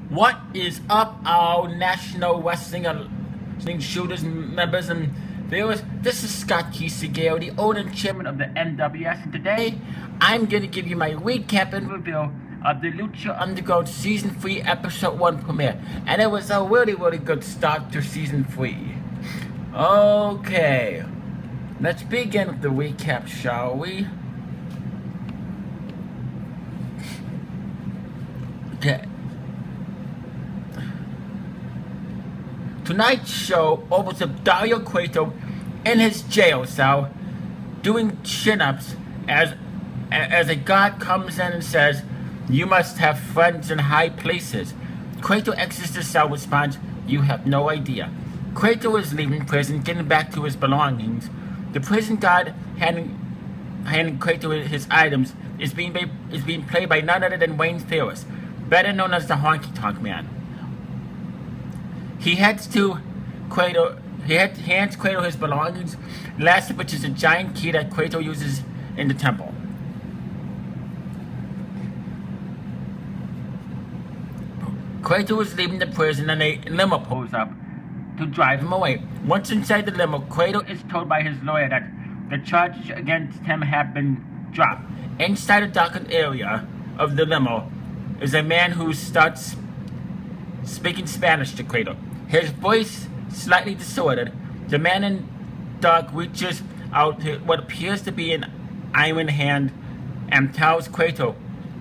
What is up, our National Wrestling Shooters members and viewers? This is Scott Kisegeo, the owner and chairman of the NWS, and today I'm going to give you my recap and review of the Lucha Underground Season 3 Episode 1 premiere. And it was a really good start to Season 3. Okay, let's begin with the recap, shall we? Okay. Tonight's show opens with Dario Cueto in his jail cell doing chin-ups as a guard comes in and says, "You must have friends in high places." Cueto exits the cell, responds, "You have no idea." Cueto is leaving prison, getting back to his belongings. The prison guard handing Cueto his items is being played by none other than Wayne Ferris, better known as the Honky Tonk Man. He hands Cueto his belongings, last of which is a giant key that Cueto uses in the temple. Cueto is leaving the prison and a limo pulls up to drive him away. Once inside the limo, Cueto is told by his lawyer that the charges against him have been dropped. Inside a darkened area of the limo is a man who starts speaking Spanish to Cueto. His voice slightly distorted. The man in dark reaches out to what appears to be an iron hand and tells Cueto,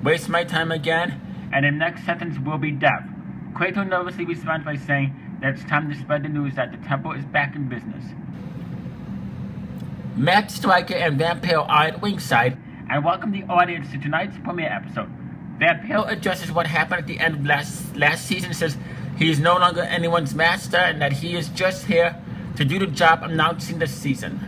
"Waste my time again, and the next sentence will be death." Cueto nervously responds by saying that it's time to spread the news that the temple is back in business. Matt Striker and Vampiro are at ringside and welcome the audience to tonight's premiere episode. Vampiro addresses what happened at the end of last season, says he is no longer anyone's master and that he is just here to do the job announcing the season.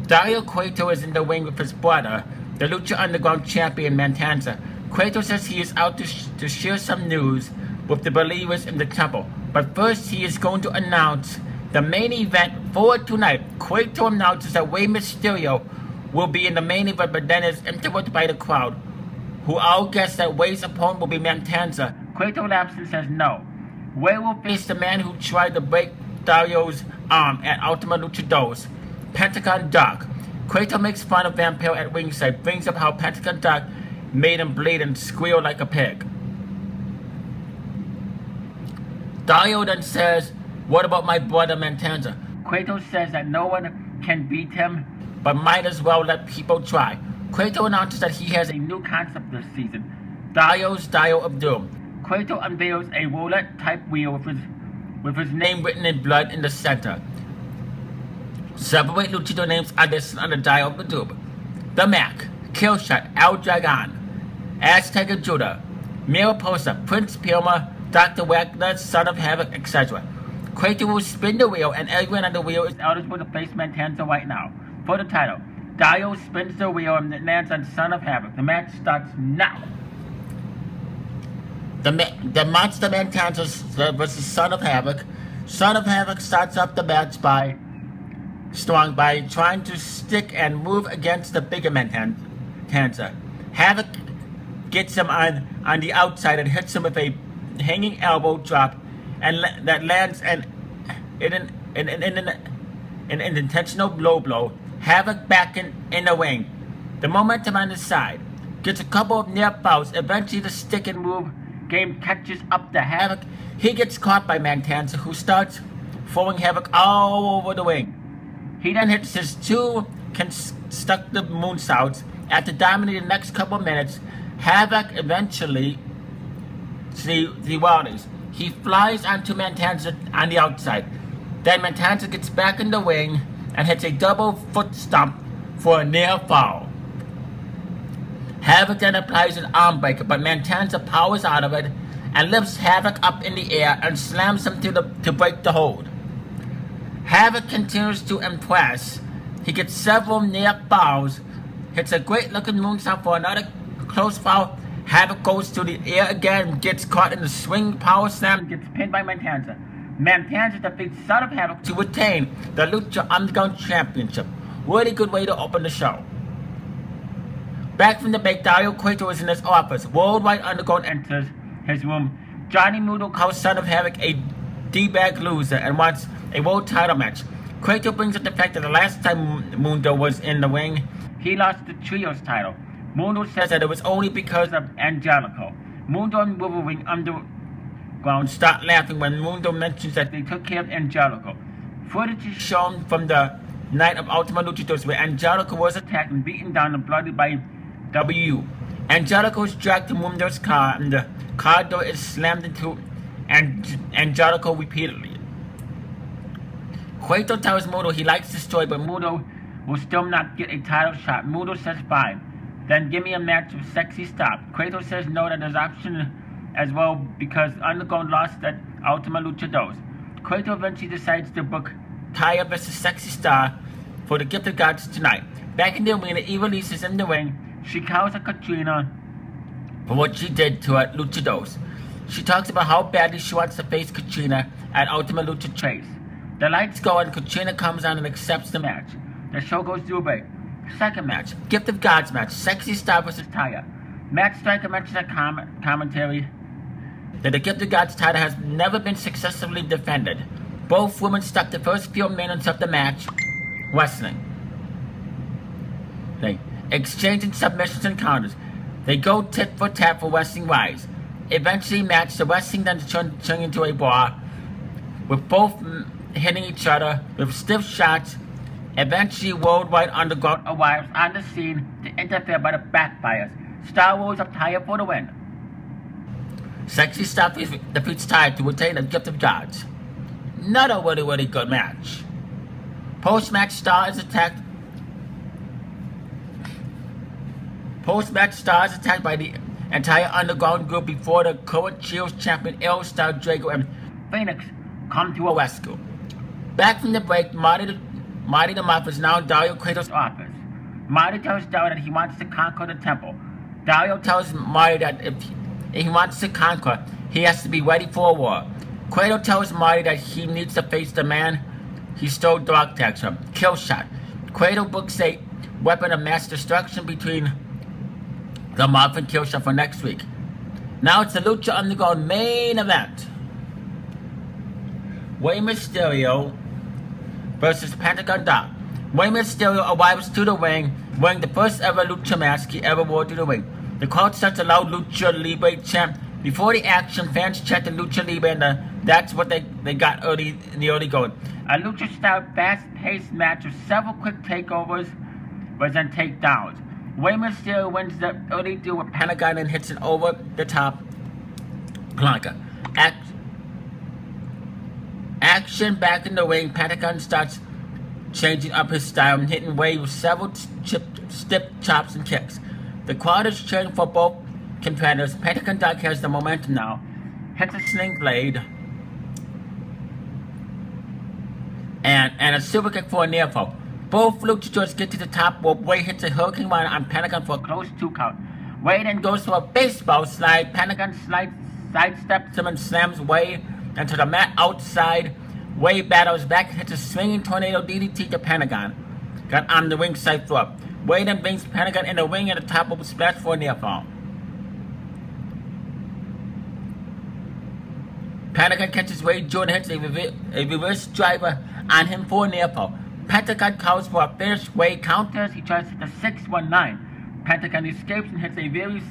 Dario Cueto is in the ring with his brother, the Lucha Underground champion Matanza. Cueto says he is out to share some news with the believers in the temple, but first he is going to announce the main event for tonight. Cueto announces that Rey Mysterio will be in the main event, but then is interrupted by the crowd, who all guess that Rey's opponent will be Matanza. Cueto laughs and says no. Rey will face the man who tried to break Dario's arm at Ultima Luchadors, Pentagon Doc. Cueto makes fun of Vampiro at ringside, brings up how Pentagon Doc made him bleed and squeal like a pig. Dario then says, "What about my brother Matanza?" Cueto says that no one can beat him, but might as well let people try. Cueto announces that he has a new concept this season, Dario's Dial of Doom. Cueto unveils a roulette-type wheel with his name written in blood in the center. Several luchador names are listed on the Dial of Doom: The Mac, Killshot, El Dragon, Azteca Judah, Mariposa, Prince Pilma, Dr. Wagner, Son of Havoc, etc. Cueto will spin the wheel, and everyone on the wheel is eligible to face Matanza right now for the title. Dario spins the wheel and it lands on Son of Havoc. The match starts now. The Monster Matanza versus Son of Havoc. Son of Havoc starts up the match by trying to stick and move against the bigger Matanza. Havoc gets him on the outside and hits him with a hanging elbow drop, and that lands an intentional low blow. Havoc back in the ring. The momentum on his side. Gets a couple of near falls. Eventually the stick and move game catches up to Havoc. He gets caught by Matanza, who starts throwing Havoc all over the ring. He then hits his two constructive moonsaults. After dominating the next couple of minutes, Havoc eventually the waters. He flies onto Matanza on the outside. Then Matanza gets back in the ring and hits a double foot stomp for a near fall. Havoc then applies an arm breaker, but Matanza powers out of it and lifts Havoc up in the air and slams him to break the hold. Havoc continues to impress. He gets several near falls, hits a great looking moonsault for another close fall. Havoc goes to the air again, gets caught in the swing power slam, and gets pinned by Matanza. Matanza defeats Son of Havoc to retain the Lucha Underground Championship. Really good way to open the show. Back from the break, Dario Cueto is in his office. Worldwide Underground enters his room Johnny Mundo calls Son of Havoc a D-bag loser and wants a world title match. Cueto brings up the fact that the last time Mundo was in the ring, he lost the Trios title. Mundo says that it was only because of Angelico. Mundo and Wolverine Underground start laughing when Mundo mentions that they took care of Angelico. Footage is shown from the night of Ultima Luchadores where Angelico was attacked and beaten down and bloodied by W. Angelico is dragged to Mundo's car and the car door is slammed into Angelico repeatedly. Cueto tells Mundo he likes the story, but Mundo will still not get a title shot. Mundo says fine. Then give me a match with Sexy Star. Cueto says no, that there's option as well because Underground lost at Ultima Luchadores. Cueto eventually decides to book Taya vs. Sexy Star for the Gift of Gods tonight. Back in the arena, Ivelisse is in the ring. She calls out Katrina for what she did to her at Luchadores. She talks about how badly she wants to face Katrina at Ultima Lucha Chase. The lights go and Katrina comes on and accepts the match. The show goes to a break. Second match, Gift of Gods match, Sexy Star vs. Taya. Matt Striker mentions a commentary that the Gift of Gods title has never been successfully defended. Both women stuck the first few minutes of the match wrestling. They exchanging submissions and counters. They go tit for tat for wrestling wise. Eventually match the wrestling then turn into a bar with both hitting each other with stiff shots. Eventually Worldwide Underground arrives on the scene to interfere by the backfires. Star rolls up Taya for the win. Sexy Star defeats Taya to retain the Gift of Gods. Not a really good match. Post-match Star is attacked by the entire Underground group before the current Shields champion El Star Drago and Phoenix come to a rescue. Back from the break, Marty the Muff is now in Dario Cueto's office. Marty tells Dario that he wants to conquer the temple. Dario tells Marty that if he wants to conquer, he has to be ready for a war. Cueto tells Marty that he needs to face the man he stole dog tags from, Killshot. Cueto books a weapon of mass destruction between the Muff and Killshot for next week. Now it's the Lucha Underground main event. Rey Mysterio versus Pentagon Doc. Rey Mysterio arrives to the ring wearing the first ever Lucha mask he ever wore to the ring. The crowd starts a loud Lucha Libre chant. Before the action, fans chant the Lucha Libre and that's what they got in the early going. A Lucha-style fast-paced match with several quick takeovers was then takedowns. Rey Mysterio wins the early duel with Pentagon and hits an over-the-top planker. Action back in the ring, Pentagon starts changing up his style and hitting Rey with several stiff chops and kicks. The crowd is cheering for both competitors. Pentagon Doc has the momentum now. Hits a sling blade and a super kick for a near fall. Both luchadors get to the top rope. Rey hits a hurricane run on Pentagon for a close 2 count. Rey then goes for a baseball slide. Pentagon sidesteps him and slams Rey into the mat outside. Rey battles back and hits a swinging tornado DDT to Pentagon. Got on the ringside floor. Rey then brings Pentagon in the ring and the top rope splash for a near fall. Pentagon catches Rey Jr. and hits a reverse driver on him for a near fall. Pentagon calls for a finish. Rey counters. He tries to hit the 619. Pentagon escapes and hits a very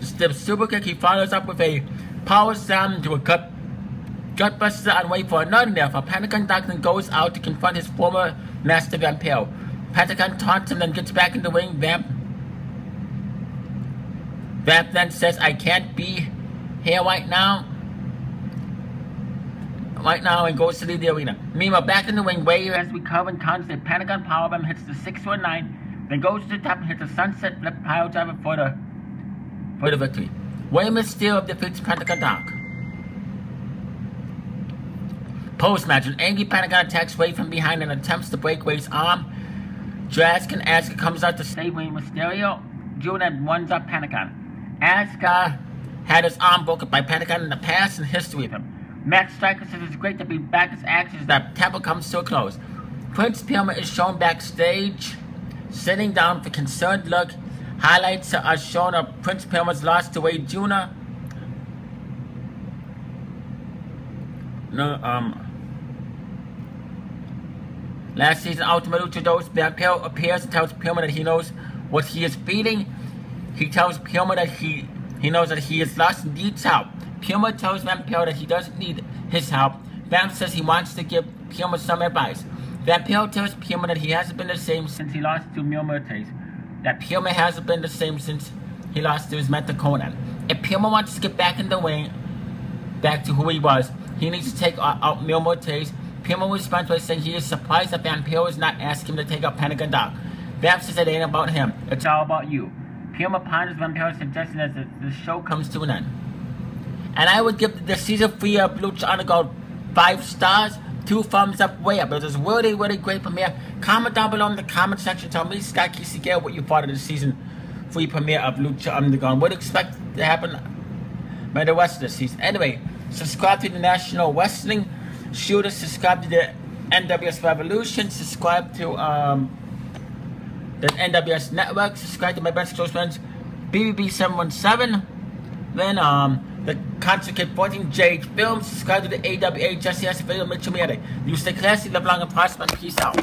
stiff super kick. He follows up with a power slam into a gutbuster on Rey for another near fall. Pentagon then goes out to confront his former master Vampiro. Pentagon taunts him and gets back in the ring. Vamp then says, "I can't be here right now," and goes to leave the arena. Meanwhile, back in the ring, Rey has recovered and counters a Pentagon powerbomb, hits the 619, then goes to the top and hits a sunset flip pile driver for the victory. Rey Mysterio defeats Pentagon Doc. Post-match, an angry Pentagon attacks Rey from behind and attempts to break Rey's arm. Drask and Asuka comes out to save Rey Mysterio. June and runs up Pentagon. Asuka had his arm broken by Pentagon in the past and history of him. Matt Striker says it's great to be back as actions that temple comes to a close. Prince Puma is shown backstage, sitting down with a concerned look. Highlights are shown of Prince Puma's loss to Rey Jr. No, last season, Ultimate Luchadors, Vampiro appears and tells Puma that he knows what he is feeling. He tells Puma that he knows that he is lost and needs help. Puma tells Vampiro that he doesn't need his help. Vamp says he wants to give Puma some advice. Vampiro tells Puma that he hasn't been the same since he lost to Mil Muertes. That Puma hasn't been the same since he lost to his mentor Conan. If Puma wants to get back in the ring, back to who he was, he needs to take out Mil Muertes. Puma responds by saying he is surprised that Vampiro is not asking him to take out Pentagon Dog. Vamp says it ain't about him, it's all about you. Puma ponders Vampiro's suggestion as the show comes to an end. And I would give the season 3 of Lucha Underground 5 stars, 2 thumbs up, way up. It was a really, really great premiere. Comment down below in the comment section. Tell me, Scott Kissigale, what you thought of the season 3 premiere of Lucha Underground. What do you expect to happen by the rest of the season? Anyway, subscribe to the National Wrestling Shooter. Subscribe to the NWS Revolution. Subscribe to the NWS Network. Subscribe to my best close friends, BBB717. Then the Concert Kid 14 Jade Films. Subscribe to the AWA Jesse S. Video Mitchell Miete. You stay classy, live long and prosper, and peace out.